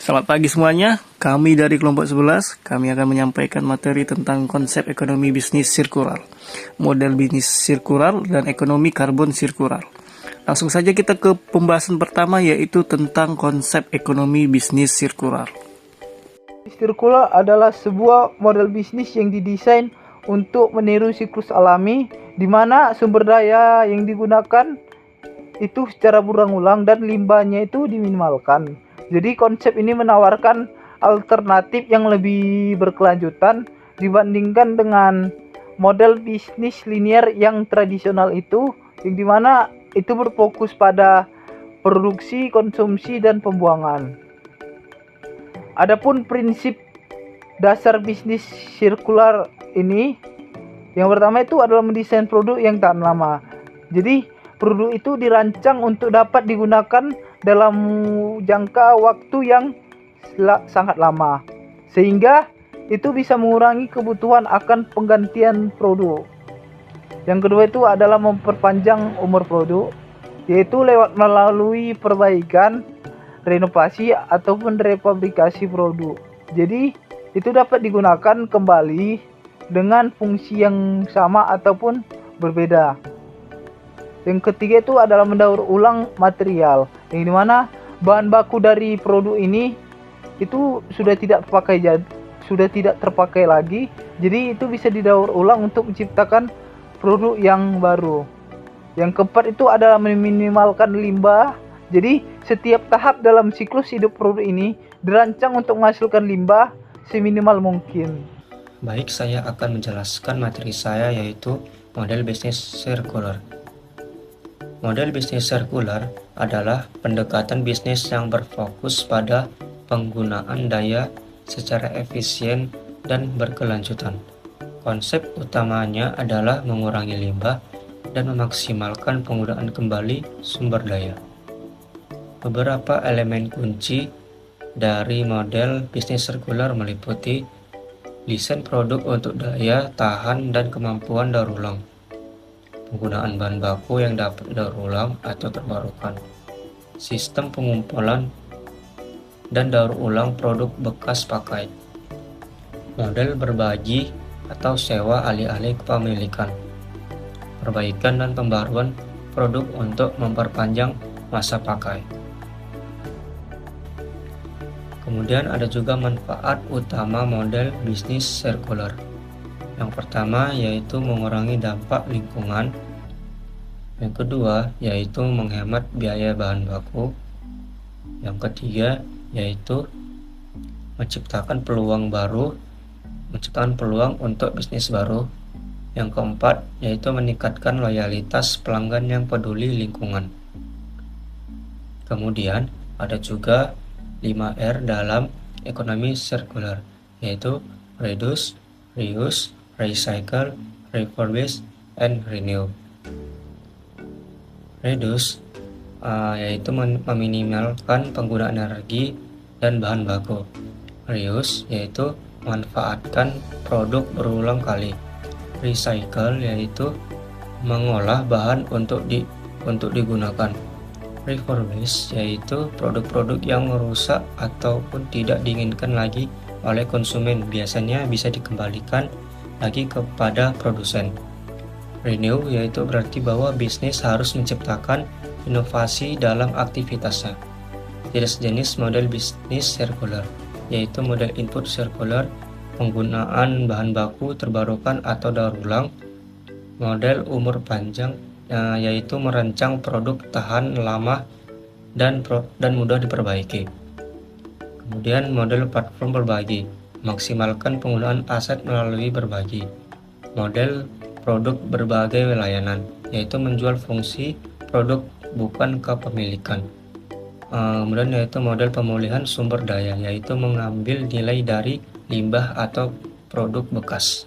Selamat pagi semuanya, kami dari kelompok 11, kami akan menyampaikan materi tentang konsep ekonomi bisnis sirkular, model bisnis sirkular, dan ekonomi karbon sirkular. Langsung saja kita ke pembahasan pertama, yaitu tentang konsep ekonomi bisnis sirkular. Sirkular adalah sebuah model bisnis yang didesain untuk meniru siklus alami, di mana sumber daya yang digunakan itu secara berulang-ulang dan limbahnya itu diminimalkan. Jadi konsep ini menawarkan alternatif yang lebih berkelanjutan dibandingkan dengan model bisnis linear yang tradisional itu, yang dimana itu berfokus pada produksi, konsumsi, dan pembuangan. Adapun prinsip dasar bisnis sirkular ini, yang pertama itu adalah mendesain produk yang tahan lama. Jadi produk itu dirancang untuk dapat digunakan dalam jangka waktu yang sangat lama, sehingga itu bisa mengurangi kebutuhan akan penggantian produk. Yang kedua itu adalah memperpanjang umur produk, yaitu lewat melalui perbaikan, renovasi ataupun repabrikasi produk. Jadi itu dapat digunakan kembali dengan fungsi yang sama ataupun berbeda. Yang ketiga itu adalah mendaur ulang material, yang dimana bahan baku dari produk ini itu sudah tidak terpakai lagi, jadi itu bisa didaur ulang untuk menciptakan produk yang baru. Yang keempat itu adalah meminimalkan limbah. Jadi setiap tahap dalam siklus hidup produk ini dirancang untuk menghasilkan limbah seminimal mungkin. Baik, saya akan menjelaskan materi saya, yaitu model bisnis sirkular. Model bisnis sirkular adalah pendekatan bisnis yang berfokus pada penggunaan daya secara efisien dan berkelanjutan. Konsep utamanya adalah mengurangi limbah dan memaksimalkan penggunaan kembali sumber daya. Beberapa elemen kunci dari model bisnis sirkular meliputi desain produk untuk daya tahan dan kemampuan daur ulang, penggunaan bahan baku yang dapat daur ulang atau terbarukan, sistem pengumpulan dan daur ulang produk bekas pakai, model berbagi atau sewa alih-alih kepemilikan, perbaikan dan pembaruan produk untuk memperpanjang masa pakai. Kemudian ada juga manfaat utama model bisnis sirkular. Yang pertama yaitu mengurangi dampak lingkungan. Yang kedua yaitu menghemat biaya bahan baku. Yang ketiga yaitu menciptakan peluang untuk bisnis baru. Yang keempat yaitu meningkatkan loyalitas pelanggan yang peduli lingkungan. Kemudian ada juga 5R dalam ekonomi sirkular, yaitu reduce, reuse, recycle, refurbish, and renew. Reduce yaitu meminimalkan penggunaan energi dan bahan baku. Reuse yaitu memanfaatkan produk berulang kali. Recycle yaitu mengolah bahan untuk digunakan. Refurbish yaitu produk-produk yang merusak ataupun tidak diinginkan lagi oleh konsumen, biasanya bisa dikembalikan lagi kepada produsen. Renew yaitu berarti bahwa bisnis harus menciptakan inovasi dalam aktivitasnya. Tidak sejenis model bisnis sirkular, yaitu model input sirkular, penggunaan bahan baku terbarukan atau daur ulang, model umur panjang yaitu merancang produk tahan lama dan mudah diperbaiki. Kemudian model platform berbagi, maksimalkan penggunaan aset melalui berbagi. Model produk berbagai layanan, yaitu menjual fungsi produk bukan kepemilikan. Kemudian yaitu model pemulihan sumber daya, yaitu mengambil nilai dari limbah atau produk bekas.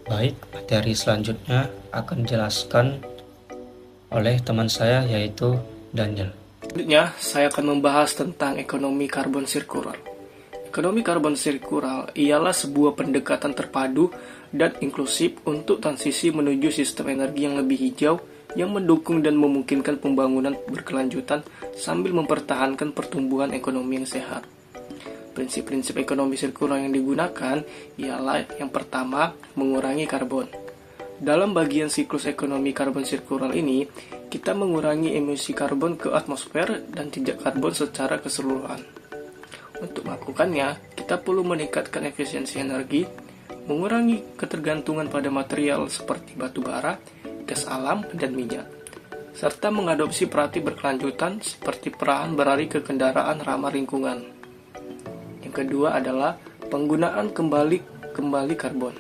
Baik, materi selanjutnya akan dijelaskan oleh teman saya, yaitu Daniel. Selanjutnya, saya akan membahas tentang ekonomi karbon sirkular. Ekonomi karbon sirkular ialah sebuah pendekatan terpadu dan inklusif untuk transisi menuju sistem energi yang lebih hijau, yang mendukung dan memungkinkan pembangunan berkelanjutan sambil mempertahankan pertumbuhan ekonomi yang sehat. Prinsip-prinsip ekonomi sirkular yang digunakan ialah yang pertama, mengurangi karbon. Dalam bagian siklus ekonomi karbon sirkular ini, kita mengurangi emisi karbon ke atmosfer dan jejak karbon secara keseluruhan. Untuk melakukannya, kita perlu meningkatkan efisiensi energi, mengurangi ketergantungan pada material seperti batu bara, gas alam, dan minyak, serta mengadopsi praktik berkelanjutan seperti perlahan beralih ke kendaraan ramah lingkungan. Yang kedua adalah penggunaan kembali karbon.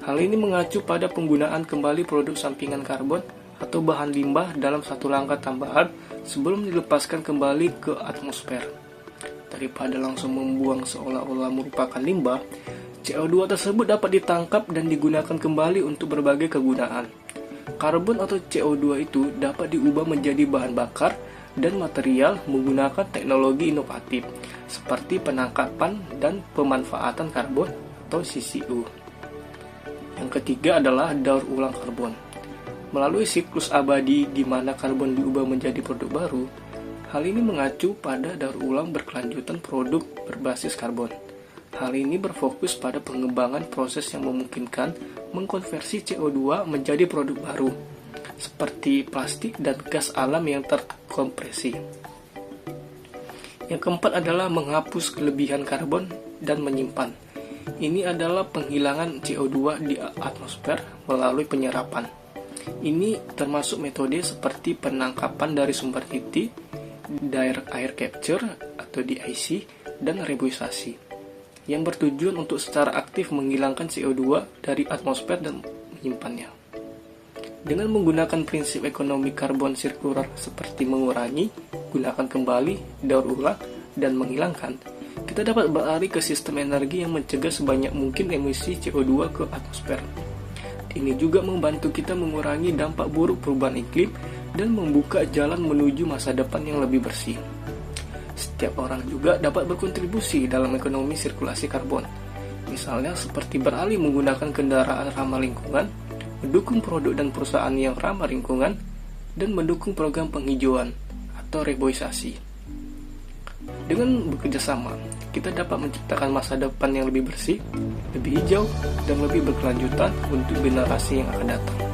Hal ini mengacu pada penggunaan kembali produk sampingan karbon atau bahan limbah dalam satu langkah tambahan sebelum dilepaskan kembali ke atmosfer. Daripada langsung membuang seolah-olah merupakan limbah, CO2 tersebut dapat ditangkap dan digunakan kembali untuk berbagai kegunaan. Karbon atau CO2 itu dapat diubah menjadi bahan bakar dan material menggunakan teknologi inovatif seperti penangkapan dan pemanfaatan karbon atau CCU. Yang ketiga adalah daur ulang karbon. Melalui siklus abadi di mana karbon diubah menjadi produk baru, hal ini mengacu pada daur ulang berkelanjutan produk berbasis karbon. Hal ini berfokus pada pengembangan proses yang memungkinkan mengkonversi CO2 menjadi produk baru, seperti plastik dan gas alam yang terkompresi. Yang keempat adalah menghapus kelebihan karbon dan menyimpan. Ini adalah penghilangan CO2 di atmosfer melalui penyerapan. Ini termasuk metode seperti penangkapan dari sumber inti, direct air capture atau DAC, dan reboisasi, yang bertujuan untuk secara aktif menghilangkan CO2 dari atmosfer dan menyimpannya. Dengan menggunakan prinsip ekonomi karbon sirkular seperti mengurangi, gunakan kembali, daur ulang, dan menghilangkan, kita dapat beralih ke sistem energi yang mencegah sebanyak mungkin emisi CO2 ke atmosfer. Ini juga membantu kita mengurangi dampak buruk perubahan iklim dan membuka jalan menuju masa depan yang lebih bersih. Setiap orang juga dapat berkontribusi dalam ekonomi sirkulasi karbon, misalnya seperti beralih menggunakan kendaraan ramah lingkungan, mendukung produk dan perusahaan yang ramah lingkungan, dan mendukung program penghijauan atau reboisasi. Dengan bekerjasama, kita dapat menciptakan masa depan yang lebih bersih, lebih hijau, dan lebih berkelanjutan untuk generasi yang akan datang.